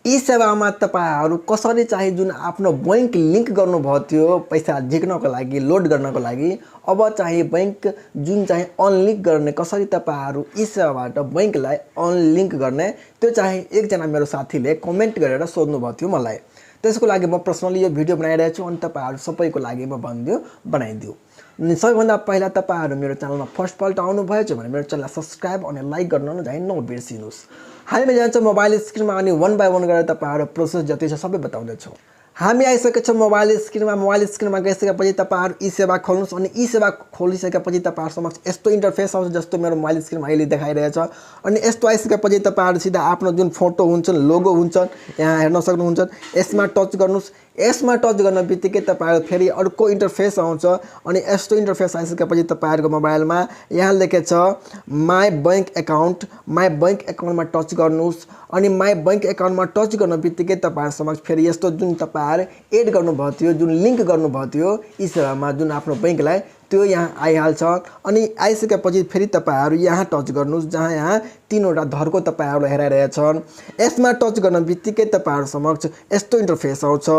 यी सेवामा तपाईहरु कसरी चाहिँ जुन आफ्नो बैंक लिंक गर्नुभएको थियो पैसा झिक्नको लागि लोड गर्नको लागि अब चाहिँ बैंक जुन चाहिँ अनलिंक गर्ने कसरी तपाईहरु यी सेवाबाट बैंकलाई अनलिंक गर्ने त्यो चाहिँ एकजना मेरो साथीले कमेन्ट गरेर सोध्नु भएको थियो मलाई। त्यसको लागि म पर्सनली यो भिडियो बनाइरहेको छु अनि तपाईहरु सबैको लागि म बनाइदिउ। सबैभन्दा पहिला तपाईहरु मेरो च्यानलमा फर्स्ट पल्ट आउनु भएछ भने मेरो च्यानललाई सब्स्क्राइब अनि लाइक गर्न चाहिँ नबिर्सिनुस्। हामी जान्छौं मोबाइल स्क्रिनमा अनि वन बाइ वन गरेर तपाईहरु प्रोसेस जति छ सबै बताउँदै छु। हामी आइसकेका छौं मोबाइल स्क्रिनमा गइसकेपछि तपाईहरु ई सेवा खोल्नुस् अनि ई सेवा खोलिसकेपछि तपाईहरु समक्ष यस्तो इन्टरफेस आउँछ जस्तो मेरो मोबाइल स्क्रिनमा अहिले देखाइरहेछ अनि यस्तो आइसकेपछि तपाईहरु सिधा आफ्नो जुन फोटो हुन्छ लोगो हुन्छ यहाँ हेर्न सक्नुहुन्छ। यसमा टच गर्नुस्। यसमा टच गर्न बित्तिकै तपाईहरु फेरि अर्को इन्टरफेस आउँछ अनि यस्तो इन्टरफेस आइसकेपछि तपाईहरुको मोबाइलमा यहाँ लेखेको छ माई बैंक एकाउन्टमा टच गर्नुस् अनि माई बैंक एकाउन्टमा टच गर्न बित्तिकै तपाईहरु समक्ष फेरि यस्तो जुन तपाईहरु एड गर्नुभएको थियो जुन लिंक गर्नुभएको थियो यी सेवामा जुन आफ्नो बैंकलाई त्यो यहाँ आइहाल्छ अनि आइसकेपछि फेरि तपाईहरु यहाँ टच गर्नुस् जहाँ यहाँ तीनवटा धरको तपाईहरुले हेराइरहेछन्। यसमा टच गर्न बित्तिकै तपाईहरु समक्ष यस्तो इन्टरफेस आउँछ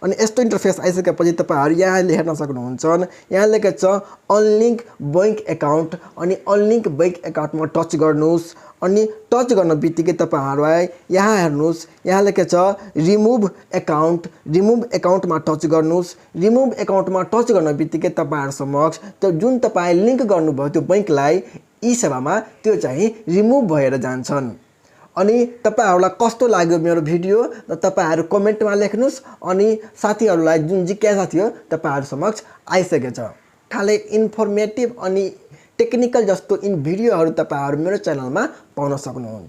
अनि यस्तो इन्टरफेस आइसकेपछि तपाईहरु यहाँ हेर्न सक्नुहुन्छ। यहाँ लेखेको छ अनलिंक बैंक एकाउन्ट अनि अनलिंक बैंक एकाउन्टमा टच गर्नुस् अनि टच गर्न बित्तिकै तपाईहरुलाई यहाँ हेर्नुस्। यहाँ लेखेको छ रिमुभ एकाउन्टमा टच गर्नुस्। रिमुभ एकाउन्टमा टच गर्न बित्तिकै तपाईहरु समक्ष त्यो जुन तपाई लिंक गर्नुभयो त्यो बैंकलाई ई सेवामा त्यो चाहिँ रिमुभ भएर जान्छन्। अनि तपाईहरुलाई कस्तो लाग्यो मेरो भिडियो तपाईहरु कमेन्टमा लेख्नुस् अनि साथीहरुलाई जुन जिज्ञासा थियो तपाईहरु समक्ष आइसकेछ। खाले इन्फर्मेटिभ अनि टेक्निकल जस्तो इन भिडियोहरु तपाईहरु मेरो च्यानलमा पाउन सक्नुहुन्छ।